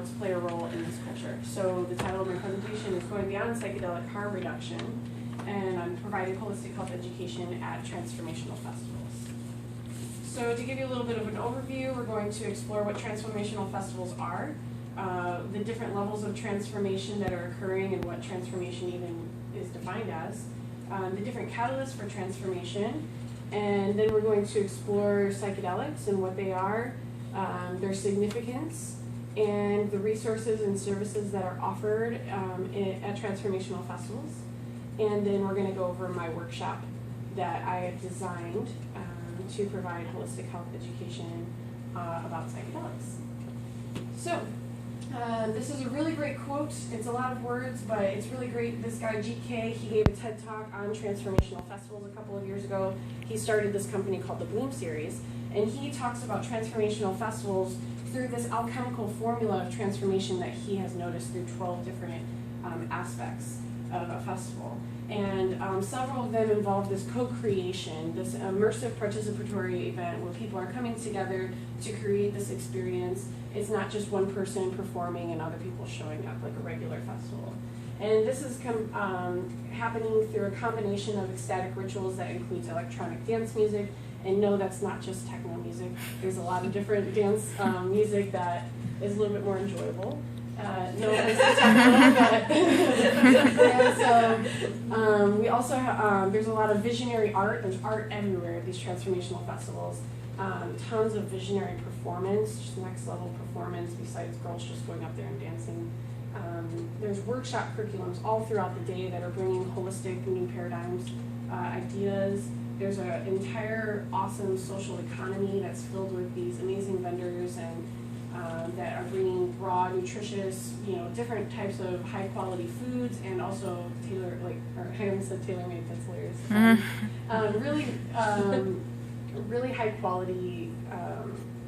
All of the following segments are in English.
psychedelics play a role in this culture. So the title of my presentation is Going Beyond Psychedelic Harm Reduction, and I'm providing holistic health education at transformational festivals. So to give you a little bit of an overview, we're going to explore what transformational festivals are, the different levels of transformation that are occurring and what transformation even is defined as, the different catalysts for transformation, and then we're going to explore psychedelics and what they are, their significance, and the resources and services that are offered at transformational festivals. And then we're going to go over my workshop that I have designed to provide holistic health education about psychedelics. So, this is a really great quote. It's a lot of words, but it's really great. This guy, GK, he gave a TED Talk on transformational festivals a couple of years ago. He started this company called the Bloom Series, and he talks about transformational festivals through this alchemical formula of transformation that he has noticed through 12 different aspects of a festival. And several of them involve this co-creation, this immersive participatory event where people are coming together to create this experience. It's not just one person performing and other people showing up like a regular festival. And this is happening through a combination of ecstatic rituals that includes electronic dance music. And no, that's not just techno music. There's a lot of different dance music that is a little bit more enjoyable. No, and so we also have, there's a lot of visionary art. There's art everywhere at these transformational festivals. Tons of visionary performance, just next level performance besides girls just going up there and dancing. There's workshop curriculums all throughout the day that are bringing holistic new paradigms, ideas. There's an entire awesome social economy that's filled with these amazing vendors and that are bringing raw, nutritious, different types of high quality foods and also I almost said tailor-made, that's hilarious. Really high quality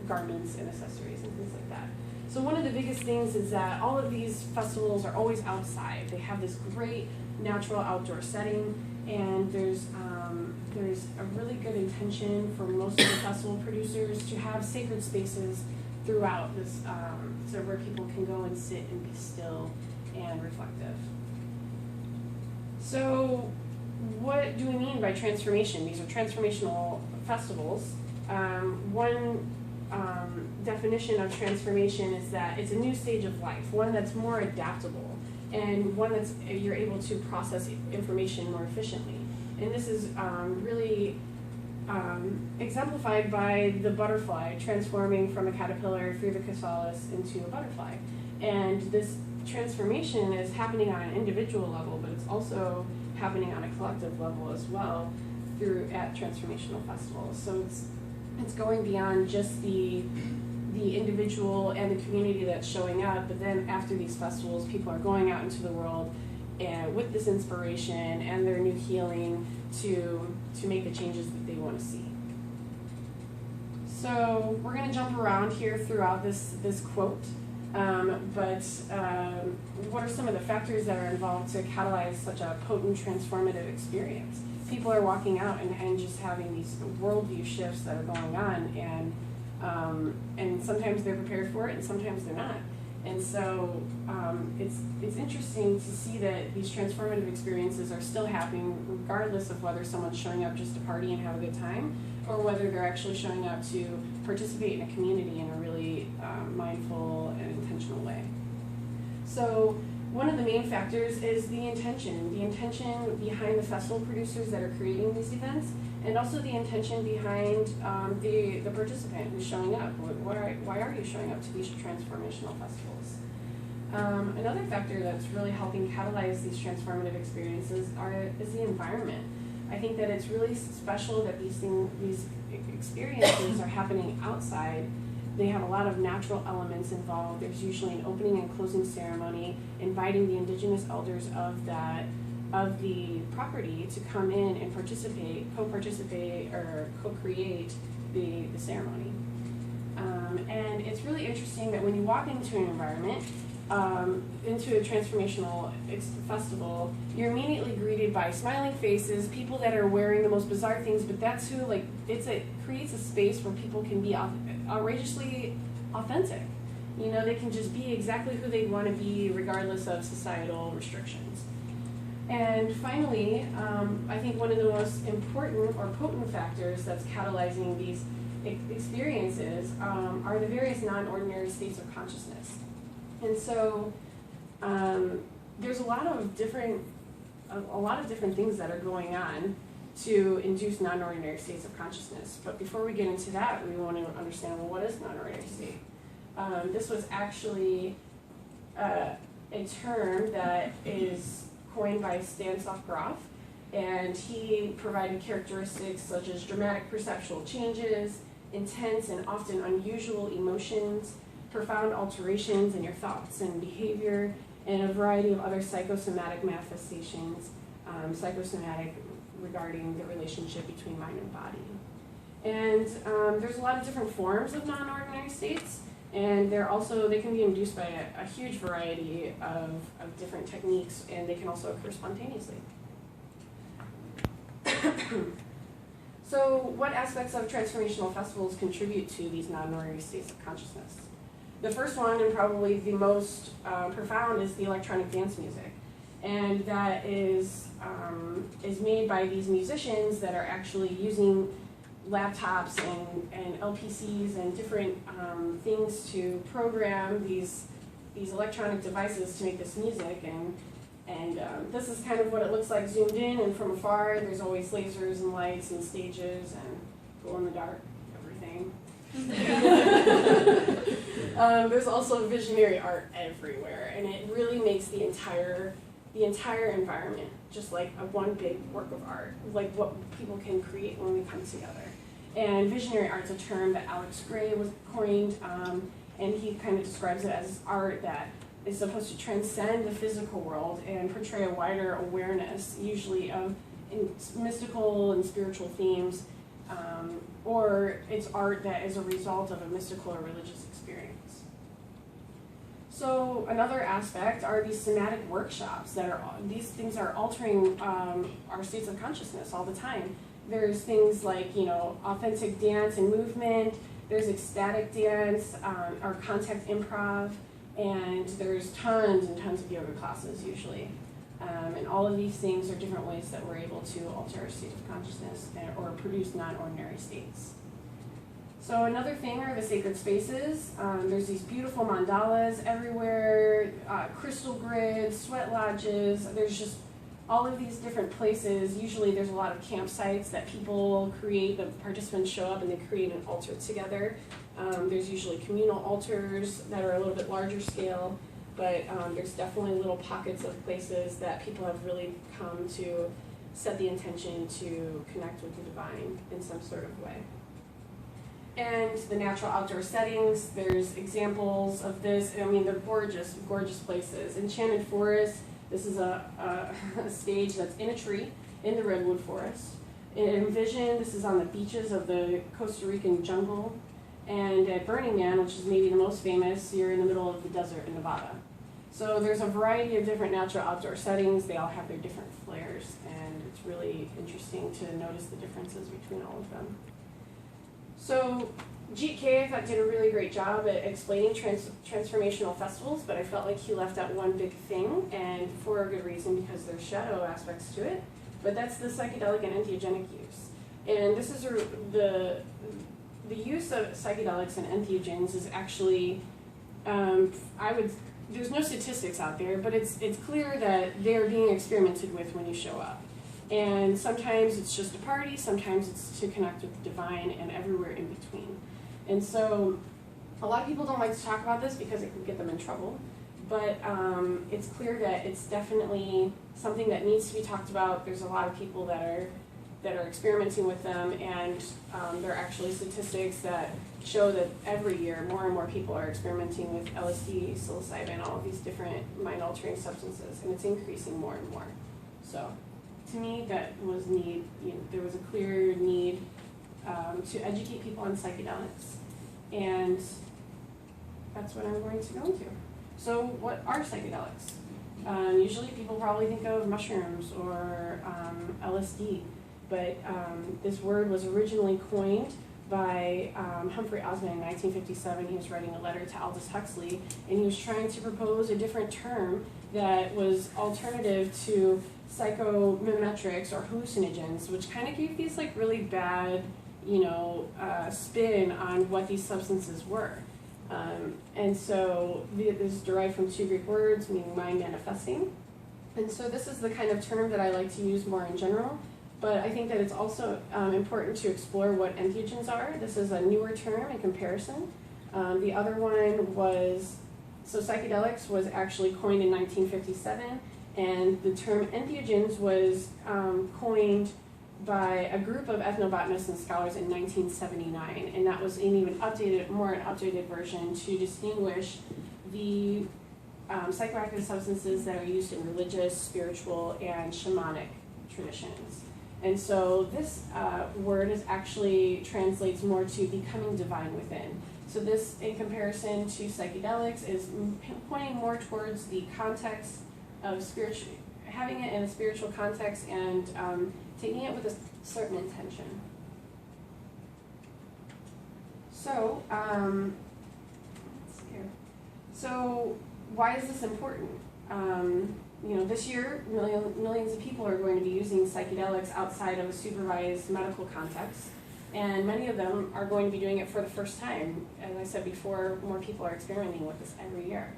garments and accessories and things like that. So one of the biggest things is that all of these festivals are always outside. They have this great natural outdoor setting, and there's a really good intention for most of the festival producers to have sacred spaces throughout this, so where people can go and sit and be still and reflective. So what do we mean by transformation? These are transformational festivals. One definition of transformation is that it's a new stage of life, one that's more adaptable, and one that's you're able to process information more efficiently. And this is really exemplified by the butterfly transforming from a caterpillar through the chrysalis into a butterfly. And this transformation is happening on an individual level, but it's also happening on a collective level as well at transformational festivals. So it's going beyond just the individual and the community that's showing up, but then after these festivals, people are going out into the world and with this inspiration and their new healing to make the changes that they want to see. So we're going to jump around here throughout this quote, but what are some of the factors that are involved to catalyze such a potent transformative experience? People are walking out and just having these worldview shifts that are going on, and sometimes they're prepared for it and sometimes they're not. And so it's interesting to see that these transformative experiences are still happening regardless of whether someone's showing up just to party and have a good time or whether they're actually showing up to participate in a community in a really mindful and intentional way. So one of the main factors is the intention behind the festival producers that are creating these events, and also the intention behind the participant who's showing up. Why are you showing up to these transformational festivals? Another factor that's really helping catalyze these transformative experiences is the environment. I think that it's really special that these experiences are happening outside. They have a lot of natural elements involved. There's usually an opening and closing ceremony, inviting the indigenous elders of the property to come in and co-participate or co-create the ceremony. And it's really interesting that when you walk into an environment, into a transformational festival, you're immediately greeted by smiling faces, people that are wearing the most bizarre things, but that's who, it creates a space where people can be outrageously authentic. You know, they can just be exactly who they want to be regardless of societal restrictions. And finally, I think one of the most important or potent factors that's catalyzing these experiences are the various non-ordinary states of consciousness. And so there's a lot of different things that are going on to induce non-ordinary states of consciousness. But before we get into that, we want to understand, well, what is non-ordinary state? This was actually a term that is coined by Stanislav Grof, and he provided characteristics such as dramatic perceptual changes, intense and often unusual emotions, profound alterations in your thoughts and behavior, and a variety of other psychosomatic manifestations, psychosomatic regarding the relationship between mind and body. And there's a lot of different forms of non-ordinary states, and they can be induced by a huge variety of different techniques, and they can also occur spontaneously. So what aspects of transformational festivals contribute to these non-ordinary states of consciousness? The first one, and probably the most profound, is the electronic dance music. And that is made by these musicians that are actually using laptops and LPCs and different things to program these electronic devices to make this music. And this is kind of what it looks like zoomed in, and from afar there's always lasers and lights and stages and glow-in-the-dark everything. There's also visionary art everywhere, and it really makes the entire environment just like one big work of art, like what people can create when we come together. And visionary art's a term that Alex Gray was coined, and he kind of describes it as art that is supposed to transcend the physical world and portray a wider awareness, usually of mystical and spiritual themes, or it's art that is a result of a mystical or religious experience. So another aspect are these somatic workshops these things are altering our states of consciousness all the time. There's things like, authentic dance and movement, there's ecstatic dance, or contact improv, and there's tons and tons of yoga classes usually. And all of these things are different ways that we're able to alter our state of consciousness or produce non-ordinary states. So another thing are the sacred spaces. There's these beautiful mandalas everywhere, crystal grids, sweat lodges. There's just all of these different places. Usually there's a lot of campsites that people create, the participants show up and they create an altar together. There's usually communal altars that are a little bit larger scale, but there's definitely little pockets of places that people have really come to set the intention to connect with the divine in some sort of way. And the natural outdoor settings, there's examples of this. I mean, they're gorgeous, gorgeous places. Enchanted Forest, this is a stage that's in a tree in the redwood forest. In Envision, this is on the beaches of the Costa Rican jungle. And at Burning Man, which is maybe the most famous, you're in the middle of the desert in Nevada. So there's a variety of different natural outdoor settings. They all have their different flares, and it's really interesting to notice the differences between all of them. So GK, I thought, did a really great job at explaining transformational festivals, but I felt like he left out one big thing, and for a good reason, because there's shadow aspects to it, but that's the psychedelic and entheogenic use. And this is the use of psychedelics and entheogens is actually, there's no statistics out there, but it's clear that they're being experimented with when you show up. And sometimes it's just a party, sometimes it's to connect with the divine, and everywhere in between. And so a lot of people don't like to talk about this because it can get them in trouble, but it's clear that it's definitely something that needs to be talked about. There's a lot of people that are experimenting with them, and there are actually statistics that show that every year more and more people are experimenting with LSD, psilocybin, all of these different mind-altering substances, and it's increasing more and more. So to me, that was need. There was a clear need to educate people on psychedelics, and that's what I'm going to go into. So what are psychedelics? Usually people probably think of mushrooms or LSD, but this word was originally coined by Humphrey Osmond in 1957. He was writing a letter to Aldous Huxley, and he was trying to propose a different term that was alternative to psychomimetrics or hallucinogens, which kind of gave these like really bad, spin on what these substances were. And so this is derived from two Greek words meaning mind manifesting. And so this is the kind of term that I like to use more in general, but I think that it's also important to explore what entheogens are. This is a newer term in comparison. The other one was, so psychedelics was actually coined in 1957, and the term entheogens was coined by a group of ethnobotanists and scholars in 1979, and that was an even updated version to distinguish the psychoactive substances that are used in religious, spiritual, and shamanic traditions. And so this word is actually translates more to becoming divine within. So this, in comparison to psychedelics, is pointing more towards the context of spiritual, having it in a spiritual context and taking it with a certain intention. So, let's see here. So, why is this important? This year, millions of people are going to be using psychedelics outside of a supervised medical context, and many of them are going to be doing it for the first time. As I said before, more people are experimenting with this every year.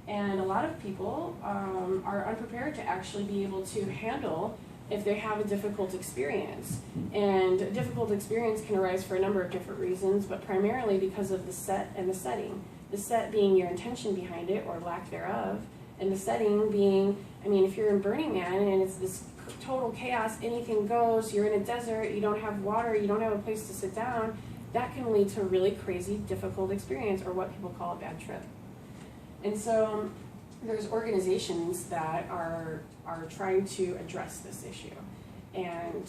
And a lot of people are unprepared to actually be able to handle if they have a difficult experience. And a difficult experience can arise for a number of different reasons, but primarily because of the set and the setting. The set being your intention behind it, or lack thereof, and the setting being, if you're in Burning Man and it's this total chaos, anything goes, you're in a desert, you don't have water, you don't have a place to sit down, that can lead to a really crazy, difficult experience, or what people call a bad trip. And so there's organizations that are trying to address this issue. And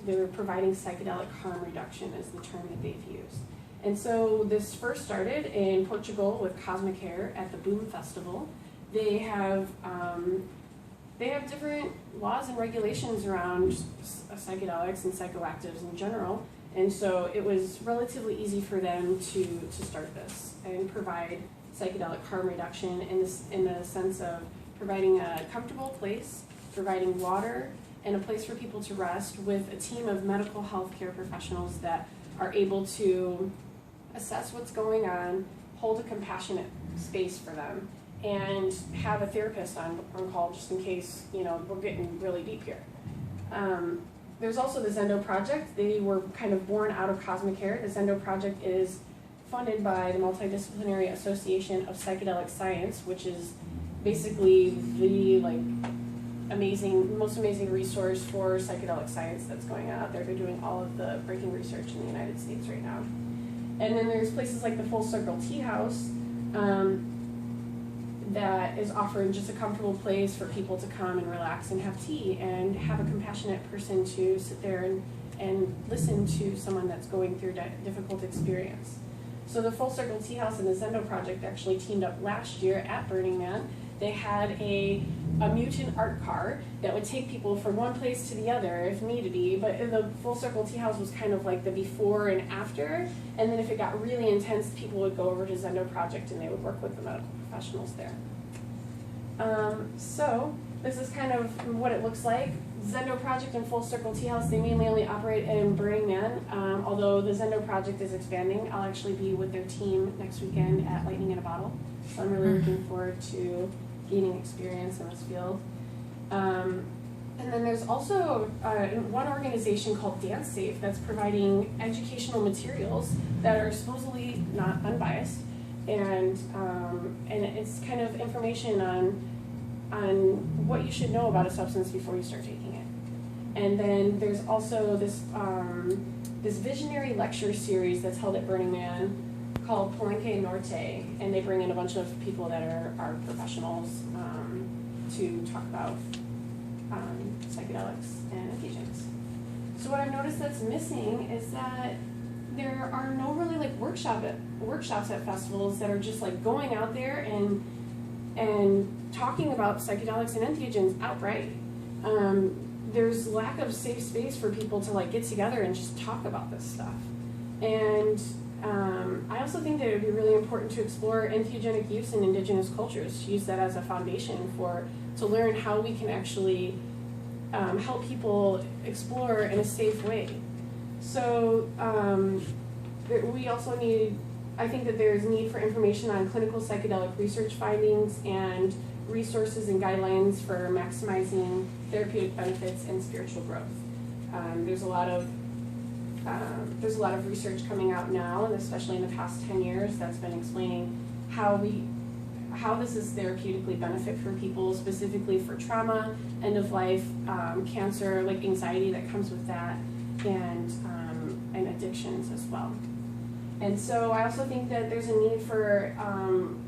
they're providing psychedelic harm reduction as the term that they've used. And so this first started in Portugal with Cosmic Hair at the Boom Festival. They have different laws and regulations around psychedelics and psychoactives in general. And so it was relatively easy for them to start this and provide psychedelic harm reduction in the sense of providing a comfortable place, providing water, and a place for people to rest with a team of medical health care professionals that are able to assess what's going on, hold a compassionate space for them, and have a therapist on call just in case, we're getting really deep here. There's also the Zendo Project. They were kind of born out of Cosmic Hair. The Zendo Project is funded by the Multidisciplinary Association of Psychedelic Science, which is basically the most amazing resource for psychedelic science that's going on out there. They're doing all of the breaking research in the United States right now. And then there's places like the Full Circle Tea House that is offering just a comfortable place for people to come and relax and have tea and have a compassionate person to sit there and listen to someone that's going through a difficult experience. So the Full Circle Tea House and the Zendo Project actually teamed up last year at Burning Man. They had a mutant art car that would take people from one place to the other if needed be, but the Full Circle Tea House was kind of like the before and after, and then if it got really intense, people would go over to Zendo Project and they would work with the medical professionals there. So this is kind of what it looks like. Zendo Project and Full Circle Tea House, they mainly only operate in Burning Man, although the Zendo Project is expanding. I'll actually be with their team next weekend at Lightning in a Bottle, so I'm really looking forward to gaining experience in this field. And then there's also one organization called Dance Safe that's providing educational materials that are supposedly not unbiased, and it's kind of information on what you should know about a substance before you start taking it. And then there's also this visionary lecture series that's held at Burning Man called Palenque Norte, and they bring in a bunch of people that are professionals to talk about psychedelics and entheogens. So what I've noticed that's missing is that there are no really workshops at festivals that are just like going out there and talking about psychedelics and entheogens outright. There's lack of safe space for people to like get together and just talk about this stuff. And I also think that it would be really important to explore entheogenic use in indigenous cultures, use that as a foundation to learn how we can actually help people explore in a safe way. So we also I think that there's need for information on clinical psychedelic research findings and resources and guidelines for maximizing therapeutic benefits and spiritual growth. There's a lot of research coming out now, and especially in the past 10 years, that's been explaining how this is therapeutically benefit for people, specifically for trauma, end of life, cancer, like anxiety that comes with that, and addictions as well. And so I also think that there's a need for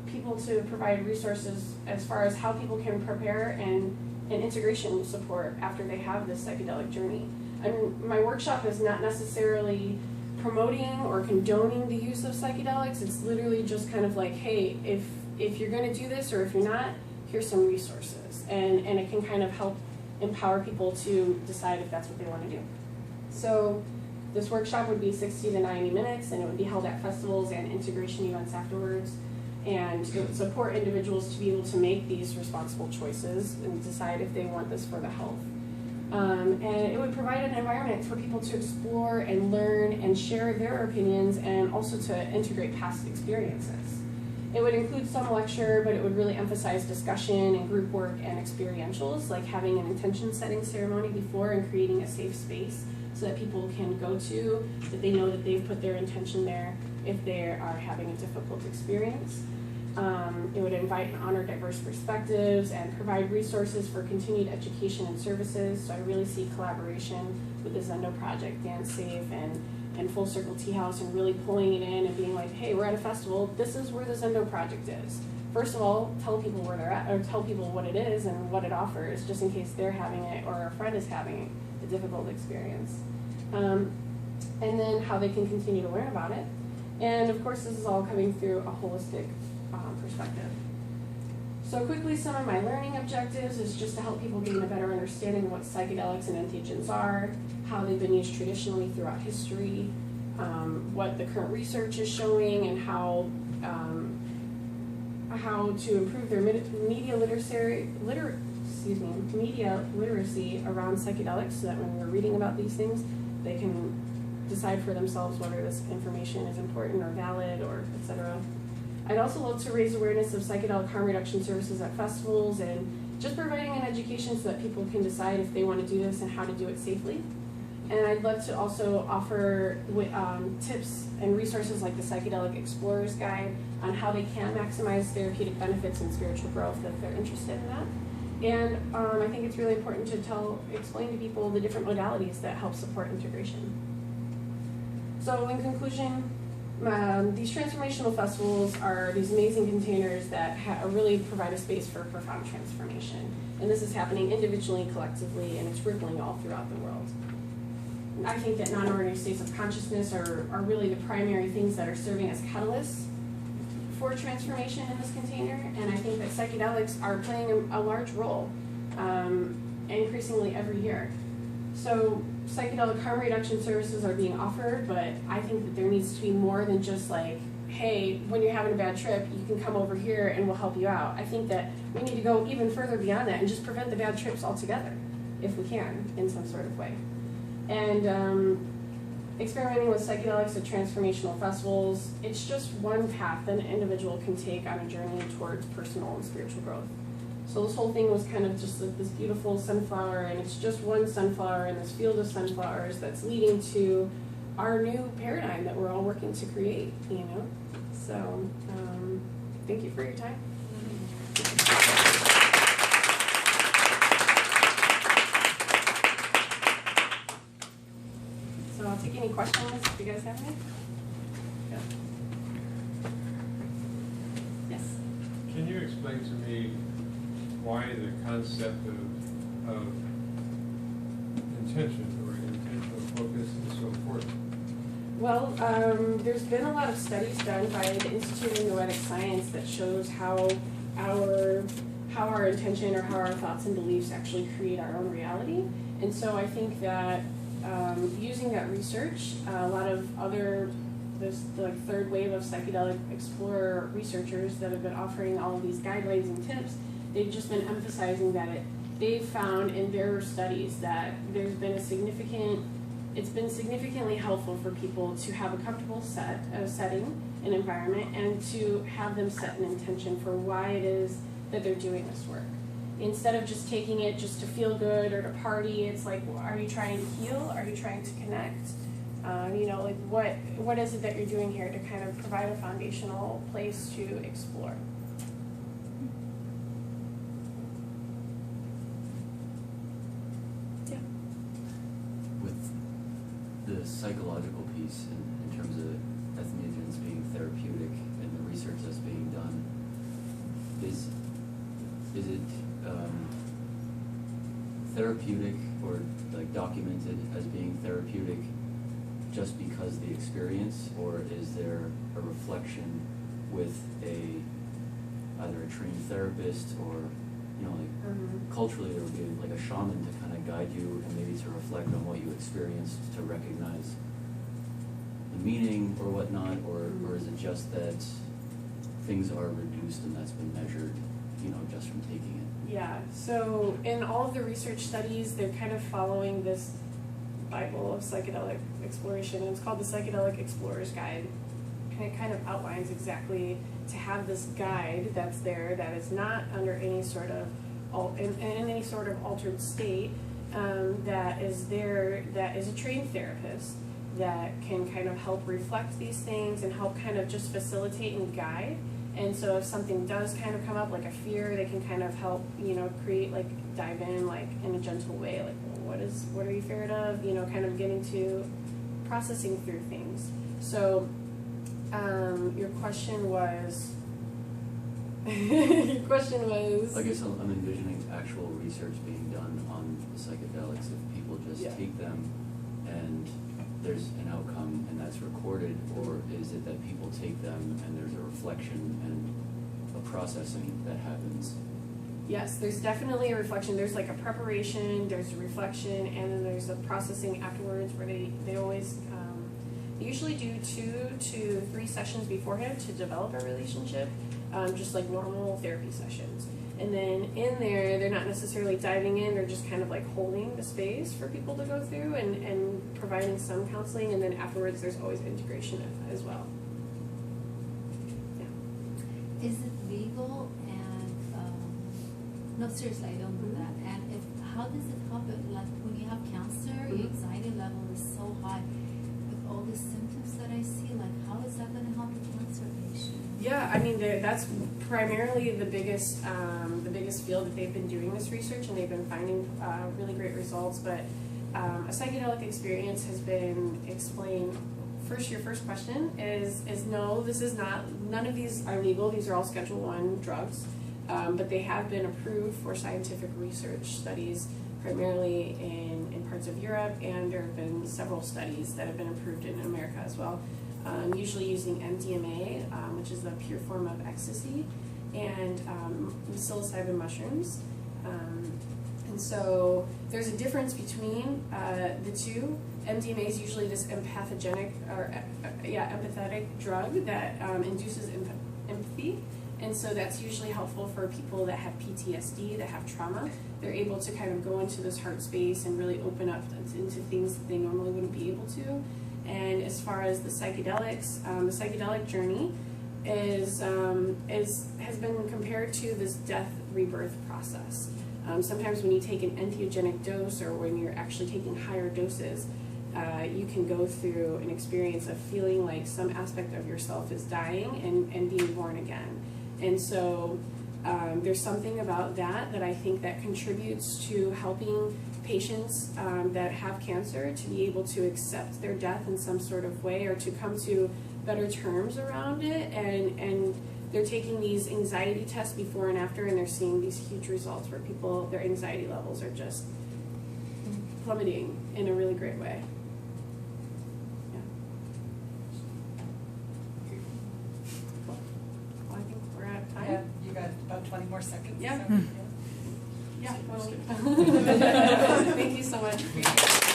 people to provide resources as far as how people can prepare and integration support after they have this psychedelic journey. And my workshop is not necessarily promoting or condoning the use of psychedelics. It's literally just kind of like, hey, if you're going to do this or if you're not, here's some resources. And it can kind of help empower people to decide if that's what they want to do. So this workshop would be 60 to 90 minutes, and it would be held at festivals and integration events afterwards. And it would support individuals to be able to make these responsible choices and decide if they want this for the health. And it would provide an environment for people to explore and learn and share their opinions, and also to integrate past experiences. It would include some lecture, but it would really emphasize discussion and group work and experientials, like having an intention setting ceremony before and creating a safe space so that people can go to, that they know that they've put their intention there if they are having a difficult experience. It would invite and honor diverse perspectives and provide resources for continued education and services. So I really see collaboration with the Zendo Project, Dance Safe, and Full Circle Tea House, and really pulling it in and being like, hey, we're at a festival, this is where the Zendo Project is. First of all, tell people where they're at, or tell people what it is and what it offers, just in case they're having it or a friend is having a difficult experience. And then how they can continue to learn about it. And of course, this is all coming through a holistic perspective. So quickly, some of my learning objectives is just to help people gain a better understanding of what psychedelics and entheogens are, how they've been used traditionally throughout history, what the current research is showing, and how to improve their media literacy around psychedelics, so that when we're reading about these things, they can decide for themselves whether this information is important or valid, or etc. I'd also love to raise awareness of psychedelic harm reduction services at festivals, and just providing an education so that people can decide if they want to do this and how to do it safely. And I'd love to also offer tips and resources like the Psychedelic Explorer's Guide on how they can maximize therapeutic benefits and spiritual growth if they're interested in that. And I think it's really important to explain to people the different modalities that help support integration. So in conclusion, these transformational festivals are these amazing containers that really provide a space for profound transformation. And this is happening individually, collectively, and it's rippling all throughout the world. I think that non-ordinary states of consciousness are really the primary things that are serving as catalysts for transformation in this container, and I think that psychedelics are playing a large role, increasingly every year. So psychedelic harm reduction services are being offered, but I think that there needs to be more than just like, hey, when you're having a bad trip, you can come over here and we'll help you out. I think that we need to go even further beyond that and just prevent the bad trips altogether, if we can, in some sort of way. And experimenting with psychedelics at transformational festivals, it's just one path that an individual can take on a journey towards personal and spiritual growth. So this whole thing was kind of just like this beautiful sunflower, and it's just one sunflower in this field of sunflowers that's leading to our new paradigm that we're all working to create, you know? So thank you for your time. So I'll take any questions if you guys have any. Yeah. Yes? Can you explain to me why the concept of intention or intentional focus is so important? Well, there's been a lot of studies done by the Institute of Noetic Science that shows how our intention or how our thoughts and beliefs actually create our own reality. And so I think that using that research, a lot of other there's the third wave of psychedelic explorer researchers that have been offering all of these guidelines and tips. They've just been emphasizing that they've found in their studies that it's been significantly helpful for people to have a comfortable setting, an environment, and to have them set an intention for why it is that they're doing this work. Instead of just taking it just to feel good or to party, it's like, well, are you trying to heal? Are you trying to connect? What is it that you're doing here to kind of provide a foundational place to explore? Yeah. With the psychological piece in terms of entheogens being therapeutic and the research that's being done, is it therapeutic or like documented as being therapeutic just because the experience, or is there a reflection with either a trained therapist or culturally there would be like a shaman to kind of guide you and maybe to reflect on what you experienced to recognize the meaning or whatnot, or is it just that things are reduced and that's been measured, just from taking it? Yeah, so in all of the research studies, they're kind of following this Bible of psychedelic exploration, and it's called the Psychedelic Explorer's Guide. And it kind of outlines exactly to have this guide that's there that is not under any sort of in any sort of altered state, that is there, that is a trained therapist that can kind of help reflect these things and help kind of just facilitate and guide. And so if something does kind of come up, like a fear, they can kind of help, create, like, dive in, like, in a gentle way, like, well, what are you feared of? Kind of getting to processing through things. So, your question was, I guess I'm envisioning actual research being done on the psychedelics. If people just take them and there's an outcome and that's recorded, or is it that people take them and there's a reflection and a processing that happens? Yes, there's definitely a reflection. There's like a preparation, there's a reflection, and then there's a processing afterwards where they always, they usually do 2 to 3 sessions beforehand to develop a relationship, just like normal therapy sessions. And then in there, they're not necessarily diving in, they're just kind of like holding the space for people to go through and providing some counseling, and then afterwards there's always integration as well. Yeah. Is it legal? And no, seriously, I don't do that. And how does it help it? Like when you have cancer, your anxiety level is so high. With all the symptoms that I see, like how is that going to help the cancer patient? Yeah, I mean that's primarily the biggest field that they've been doing this research, and they've been finding really great results. But a psychedelic experience has been explained. Your first question is no, this is not. None of these are legal. These are all Schedule I drugs, but they have been approved for scientific research studies, primarily in parts of Europe, and there have been several studies that have been approved in America as well. Usually using MDMA, which is the pure form of ecstasy, and psilocybin mushrooms. And so there's a difference between the two. MDMA is usually this empathetic drug that induces empathy. And so that's usually helpful for people that have PTSD, that have trauma. They're able to kind of go into this heart space and really open up into things that they normally wouldn't be able to. And as far as the psychedelics, the psychedelic journey has been compared to this death rebirth process. Sometimes when you take an entheogenic dose, or when you're actually taking higher doses, you can go through an experience of feeling like some aspect of yourself is dying and being born again. And so there's something about that I think that contributes to helping patients that have cancer to be able to accept their death in some sort of way, or to come to better terms around it. And they're taking these anxiety tests before and after, and they're seeing these huge results where people, their anxiety levels are just plummeting in a really great way. Yeah. Well, I think we're at time. Yeah, you got about 20 more seconds. Yeah. So, Yeah, well, thank you so much for your